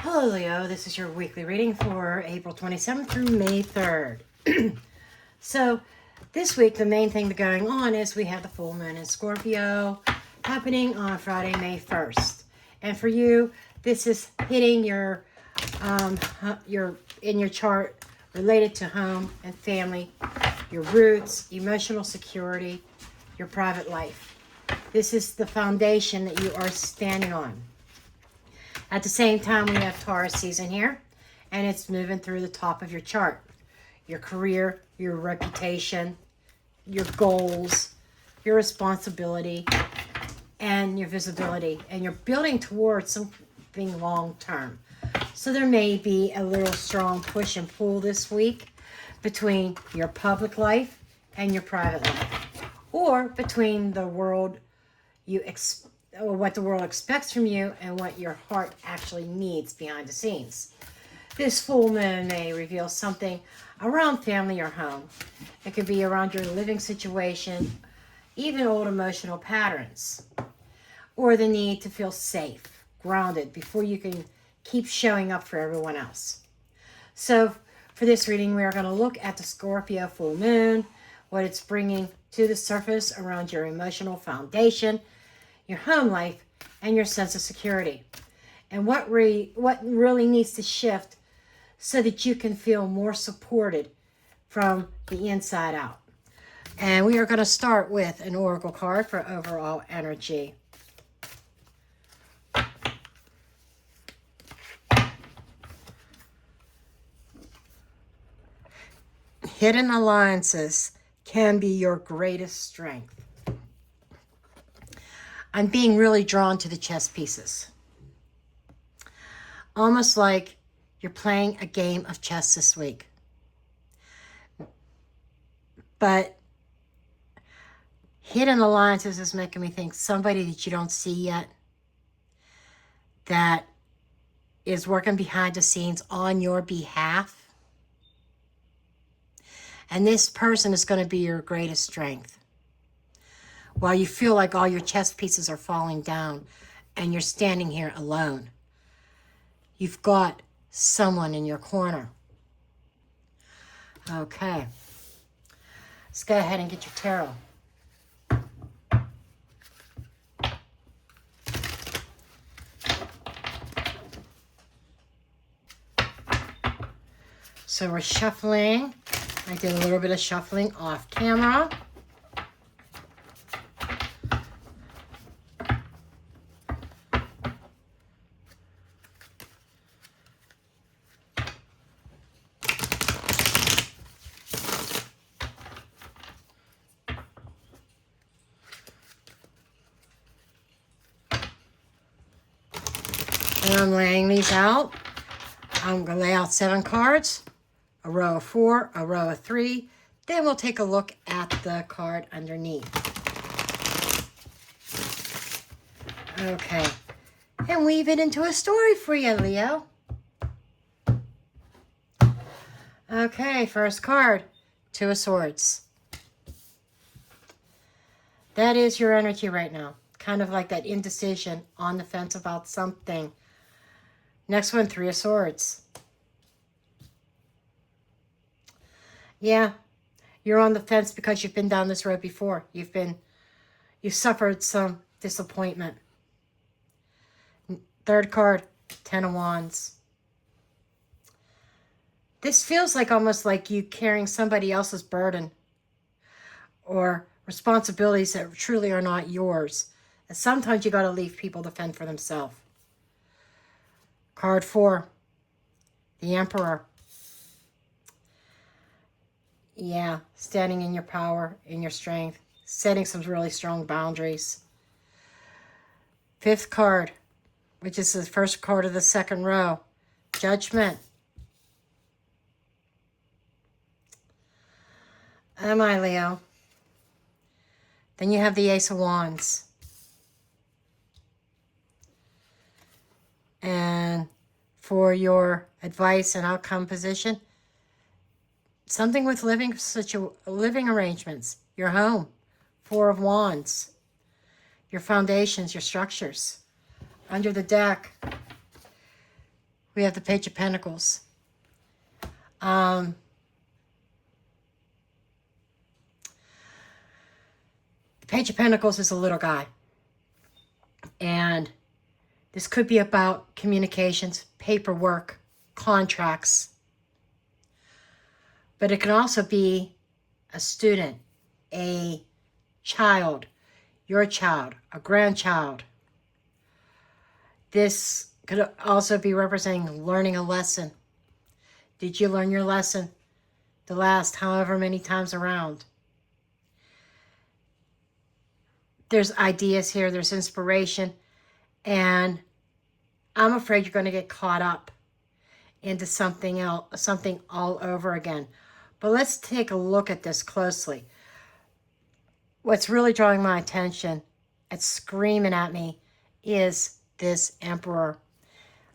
Hello, Leo. This is your weekly reading for April 27th through May 3rd. So, this week, the main thing going on is we have the full moon in Scorpio happening on Friday, May 1st. And for you, this is hitting your in your chart related to home and family, your roots, emotional security, your private life. This is the foundation that you are standing on. At the same time, we have Taurus season here, and it's moving through the top of your chart. Your career, your reputation, your goals, your responsibility, and your visibility. And you're building towards something long-term. So there may be a little strong push and pull this week between your public life and your private life. Or between the world or what the world expects from you and what your heart actually needs behind the scenes. This full moon may reveal something around family or home. It could be around your living situation, even old emotional patterns, or the need to feel safe, grounded, before you can keep showing up for everyone else. So for this reading, we are going to look at the Scorpio full moon, what it's bringing to the surface around your emotional foundation, your home life, and your sense of security. And what really needs to shift so that you can feel more supported from the inside out. And we are going to start with an oracle card for overall energy. Hidden alliances can be your greatest strength. I'm being really drawn to the chess pieces. Almost like you're playing a game of chess this week. But hidden alliances is making me think somebody that you don't see yet that is working behind the scenes on your behalf. And this person is going to be your greatest strength. While you feel like all your chess pieces are falling down and you're standing here alone, you've got someone in your corner. Okay. Let's go ahead and get your tarot. So we're shuffling. I did a little bit of shuffling off camera. And I'm laying these out. I'm going to lay out 7 cards, a row of 4, a row of 3. Then we'll take a look at the card underneath. Okay. And weave it into a story for you, Leo. Okay, first card, 2 of Swords. That is your energy right now. Kind of like that indecision, on the fence about something. Next one, 3 of Swords. Yeah, you're on the fence because you've been down this road before. You've suffered some disappointment. Third card, 10 of Wands. This feels like almost like you carrying somebody else's burden or responsibilities that truly are not yours. And sometimes you got to leave people to fend for themselves. Card 4, the Emperor. Yeah, standing in your power, in your strength, setting some really strong boundaries. 5th card, which is the first card of the second row, Judgment. Am I, Leo? Then you have the Ace of Wands. And for your advice and outcome position, something with living arrangements, your home, 4 of Wands, your foundations, your structures. Under the deck, We have the Page of Pentacles. The Page of Pentacles is a little guy. And this could be about communications, paperwork, contracts. But it can also be a student, a child, your child, a grandchild. This could also be representing learning a lesson. Did you learn your lesson the last however many times around? There's ideas here, there's inspiration, and I'm afraid you're going to get caught up into something else, something all over again. But let's take a look at this closely. What's really drawing my attention, it's screaming at me, is this Emperor,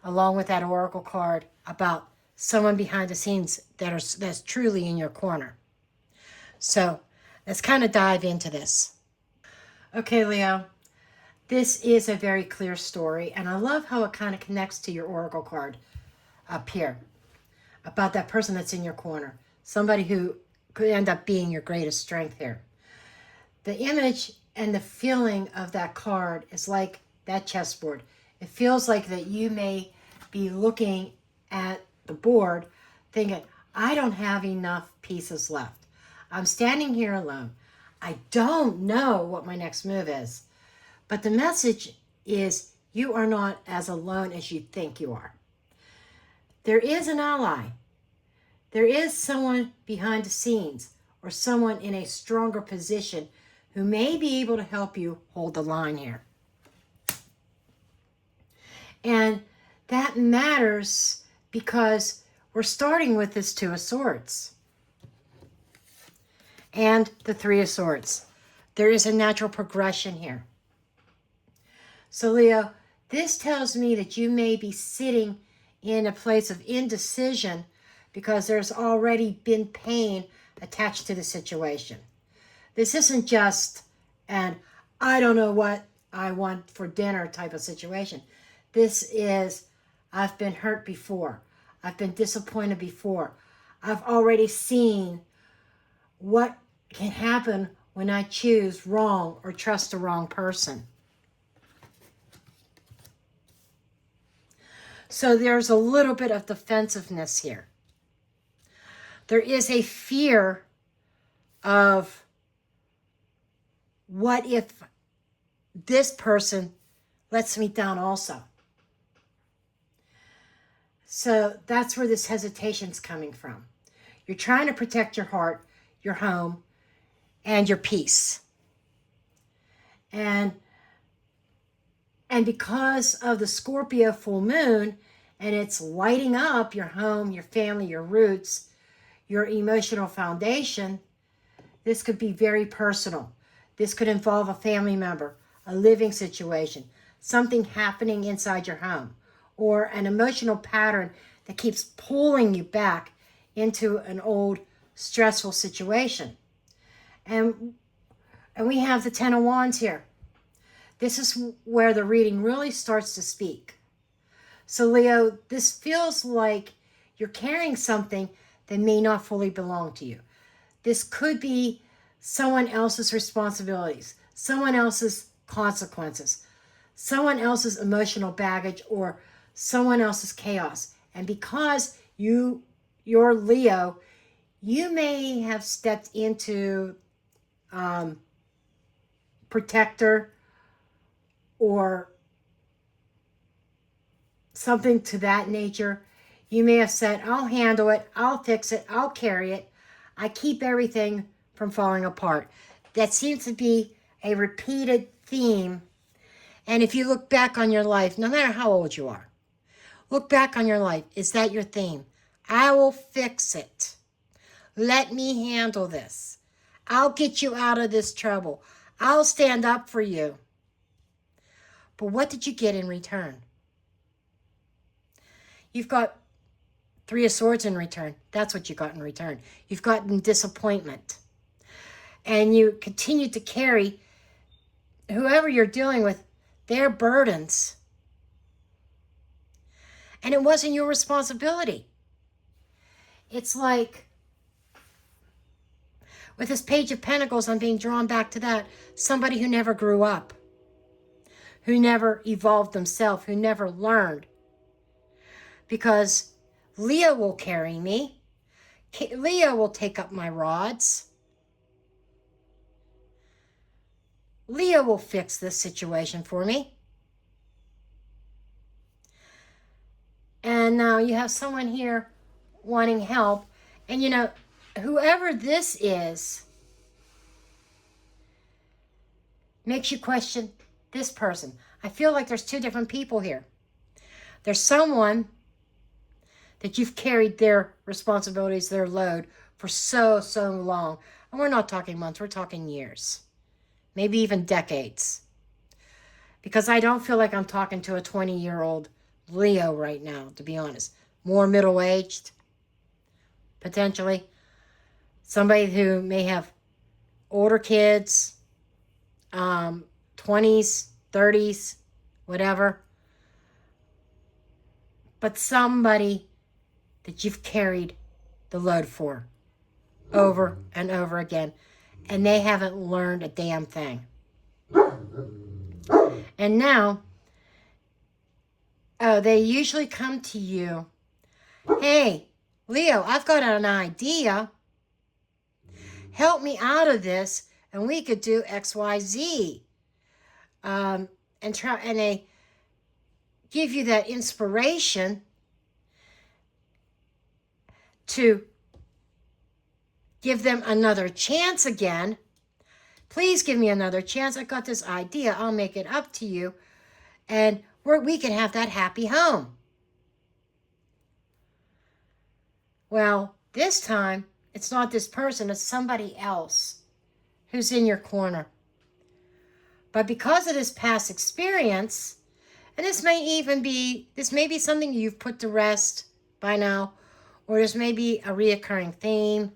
along with that Oracle card about someone behind the scenes that's truly in your corner. So let's kind of dive into this. Okay, Leo, this is a very clear story, and I love how it kind of connects to your Oracle card up here about that person that's in your corner, somebody who could end up being your greatest strength here. The image and the feeling of that card is like that chessboard. It feels like that you may be looking at the board thinking, I don't have enough pieces left. I'm standing here alone. I don't know what my next move is. But the message is you are not as alone as you think you are. There is an ally. There is someone behind the scenes or someone in a stronger position who may be able to help you hold the line here. And that matters because we're starting with this Two of Swords and the Three of Swords. There is a natural progression here. So Leo, this tells me that you may be sitting in a place of indecision because there's already been pain attached to the situation. This isn't just an I don't know what I want for dinner type of situation. This is I've been hurt before. I've been disappointed before. I've already seen what can happen when I choose wrong or trust the wrong person. So there's a little bit of defensiveness here. There is a fear of what if this person lets me down also. So that's where this hesitation's coming from. You're trying to protect your heart, your home, and your peace. And because of the Scorpio full moon, and it's lighting up your home, your family, your roots, your emotional foundation, this could be very personal. This could involve a family member, a living situation, something happening inside your home, or an emotional pattern that keeps pulling you back into an old stressful situation. And we have the Ten of Wands here. This is where the reading really starts to speak. So Leo, this feels like you're carrying something that may not fully belong to you. This could be someone else's responsibilities, someone else's consequences, someone else's emotional baggage, or someone else's chaos. And because you're Leo, you may have stepped into protector or something to that nature. You may have said, I'll handle it, I'll fix it, I'll carry it. I keep everything from falling apart. That seems to be a repeated theme. And if you look back on your life, no matter how old you are, look back on your life. Is that your theme? I will fix it. Let me handle this. I'll get you out of this trouble. I'll stand up for you. But what did you get in return? You've got Three of Swords in return. That's what you got in return. You've gotten disappointment. And you continue to carry whoever you're dealing with, their burdens. And it wasn't your responsibility. It's like, with this Page of Pentacles, I'm being drawn back to that. Somebody who never grew up, who never evolved themselves, who never learned. Because Leo will carry me. Leo will take up my rods. Leo will fix this situation for me. And now you have someone here wanting help. And you know, whoever this is makes you question this person. I feel like there's two different people here. There's someone that you've carried their responsibilities, their load for so long. And we're not talking months, we're talking years. Maybe even decades. Because I don't feel like I'm talking to a 20-year-old Leo right now, to be honest. More middle-aged, potentially. Somebody who may have older kids, 20s, 30s, whatever. But somebody that you've carried the load for over and over again. And they haven't learned a damn thing. And now, they usually come to you. Hey, Leo, I've got an idea. Help me out of this, and we could do X, Y, Z. And they give you that inspiration to give them another chance again. Please give me another chance. I got this idea. I'll make it up to you. And we can have that happy home. Well, this time, it's not this person. It's somebody else who's in your corner. But because of this past experience, and this may be something you've put to rest by now, or this may be a reoccurring theme.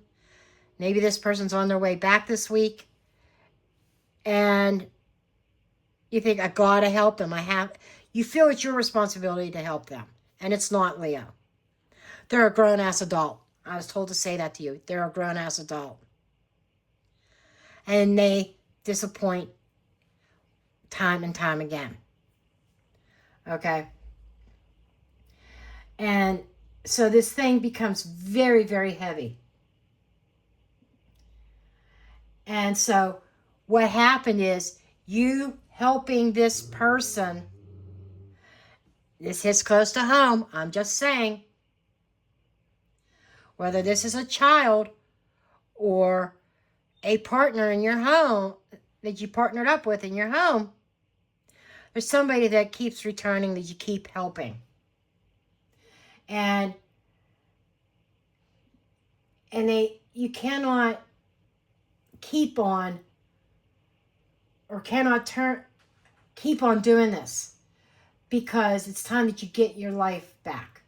Maybe this person's on their way back this week, and you think, I gotta help them. You feel it's your responsibility to help them, and it's not, Leo. They're a grown-ass adult. I was told to say that to you. They're a grown-ass adult. And they disappoint time and time again. Okay? And so this thing becomes very, very heavy. And so what happened is you helping this person, this hits close to home, I'm just saying, whether this is a child or a partner in your home that you partnered up with in your home, there's somebody that keeps returning that you keep helping. And you cannot keep on doing this because it's time that you get your life back.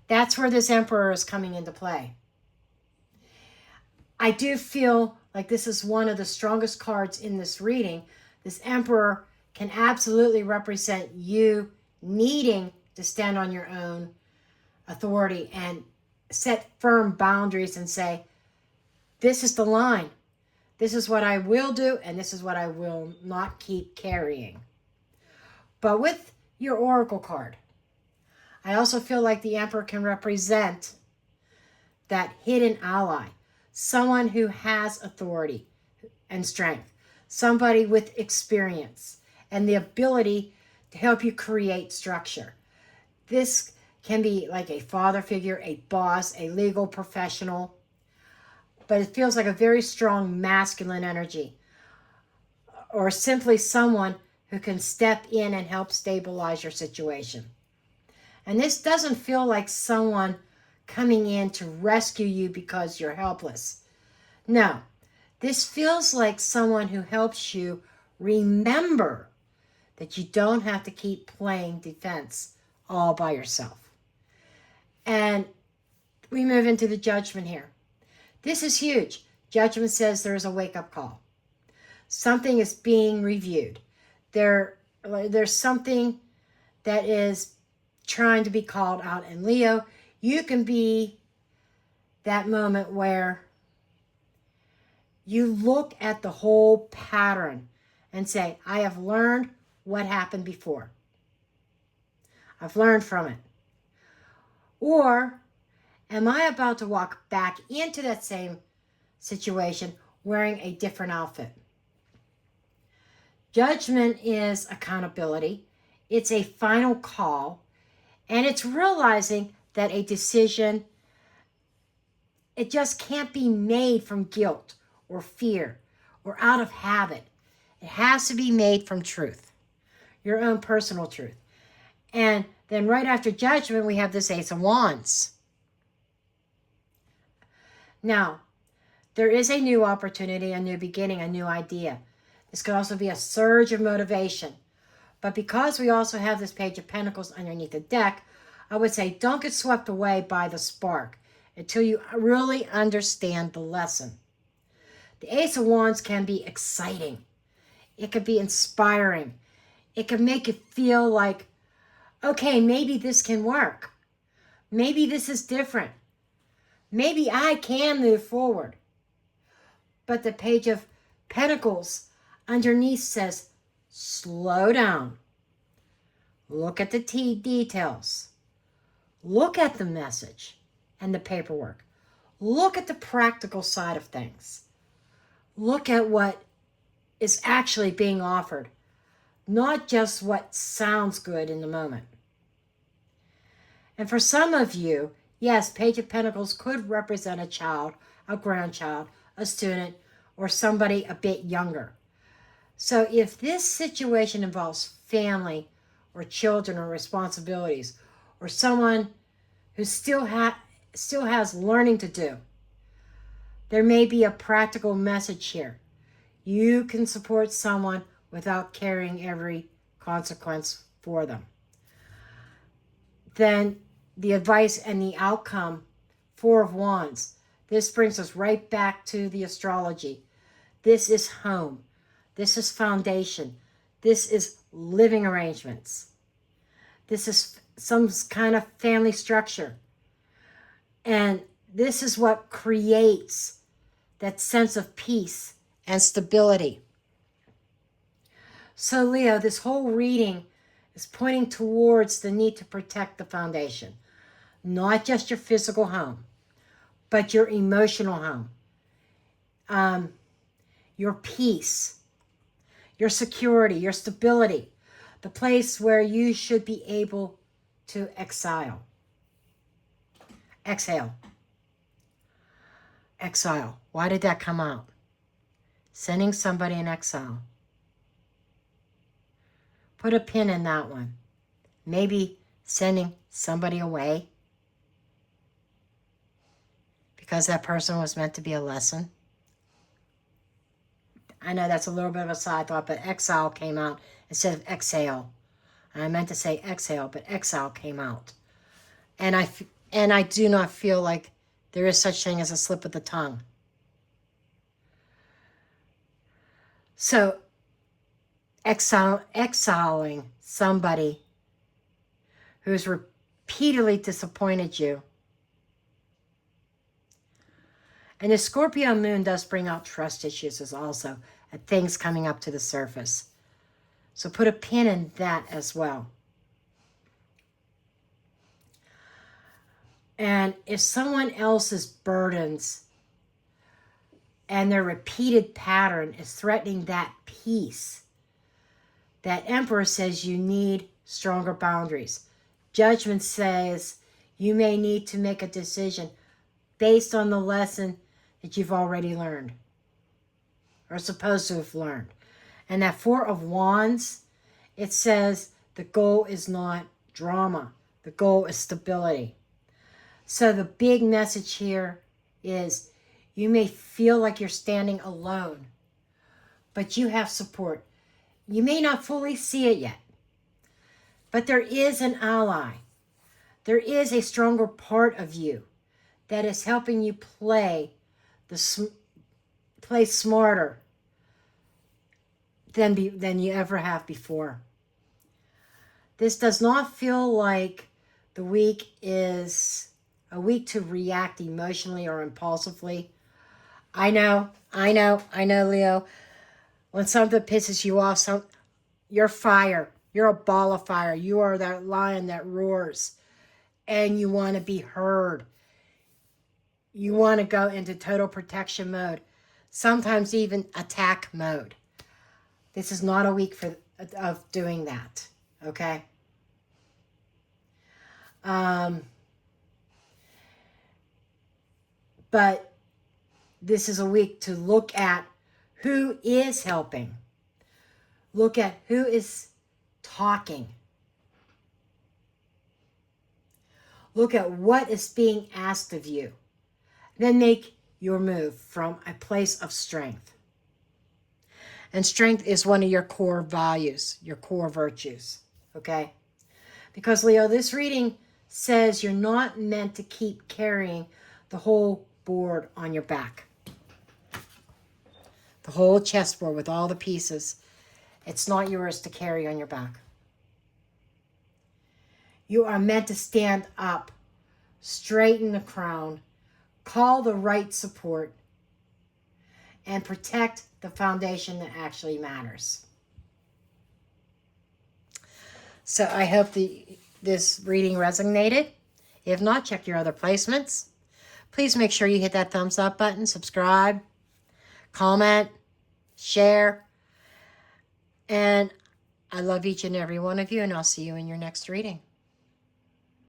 That's where this Emperor is coming into play. I do feel like this is one of the strongest cards in this reading. This Emperor can absolutely represent you needing to stand on your own authority and set firm boundaries and say, this is the line. This is what I will do, and this is what I will not keep carrying. But with your Oracle card, I also feel like the Emperor can represent that hidden ally, someone who has authority and strength, somebody with experience and the ability to help you create structure. This can be like a father figure, a boss, a legal professional, but it feels like a very strong masculine energy, or simply someone who can step in and help stabilize your situation. And this doesn't feel like someone coming in to rescue you because you're helpless. No, this feels like someone who helps you remember that you don't have to keep playing defense all by yourself. And we move into the Judgment here. This is huge. Judgment says there is a wake-up call. Something is being reviewed. There's something that is trying to be called out. And Leo, you can be that moment where you look at the whole pattern and say, I have learned what happened before. I've learned from it. Or am I about to walk back into that same situation wearing a different outfit? Judgment is accountability. It's a final call. And it's realizing that a decision, it just can't be made from guilt or fear or out of habit. It has to be made from truth, your own personal truth. And then right after judgment, we have this Ace of Wands. Now, there is a new opportunity, a new beginning, a new idea. This could also be a surge of motivation. But because we also have this Page of Pentacles underneath the deck, I would say don't get swept away by the spark until you really understand the lesson. The Ace of Wands can be exciting. It could be inspiring. It can make you feel like, okay, maybe this can work. Maybe this is different. Maybe I can move forward. But the Page of Pentacles underneath says, slow down. Look at the details. Look at the message and the paperwork. Look at the practical side of things. Look at what is actually being offered, not just what sounds good in the moment. And for some of you, yes, Page of Pentacles could represent a child, a grandchild, a student, or somebody a bit younger. So if this situation involves family or children or responsibilities, or someone who still has learning to do, there may be a practical message here. You can support someone without carrying every consequence for them. Then the advice and the outcome, Four of Wands. This brings us right back to the astrology. This is home. This is foundation. This is living arrangements. This is some kind of family structure. And this is what creates that sense of peace and stability. So Leo, this whole reading is pointing towards the need to protect the foundation. Not just your physical home, but your emotional home. Your peace, your security, your stability, the place where you should be able to exhale. Exhale. Why did that come out? Sending somebody in exile. Put a pin in that one. Maybe sending somebody away because that person was meant to be a lesson. I know that's a little bit of a side thought, but exile came out instead of exhale. And I meant to say exhale, but exile came out. And I do not feel like there is such thing as a slip of the tongue. So exiling somebody who's repeatedly disappointed you. And the Scorpio moon does bring out trust issues as also, and things coming up to the surface. So put a pin in that as well. And if someone else's burdens and their repeated pattern is threatening that peace, that Emperor says you need stronger boundaries. Judgment says you may need to make a decision based on the lesson that you've already learned or supposed to have learned. And that Four of Wands, it says the goal is not drama. The goal is stability. So the big message here is you may feel like you're standing alone, but you have support. You may not fully see it yet, but there is an ally. There is a stronger part of you that is helping you play smarter than you ever have before. This does not feel like The week is a week to react emotionally or impulsively. I know, Leo. When something pisses you off, you're fire. You're a ball of fire. You are that lion that roars. And you want to be heard. You want to go into total protection mode. Sometimes even attack mode. This is not a week of doing that. Okay? But this is a week to look at who is helping. Look at who is talking. Look at what is being asked of you. Then make your move from a place of strength. And strength is one of your core values, your core virtues. Okay? Because, Leo, this reading says you're not meant to keep carrying the whole board on your back. The whole chessboard with all the pieces. It's not yours to carry on your back. You are meant to stand up, straighten the crown, call the right support, and protect the foundation that actually matters. So I hope this reading resonated. If not, check your other placements. Please make sure you hit that thumbs up button, subscribe, comment, share. And I love each and every one of you, and I'll see you in your next reading.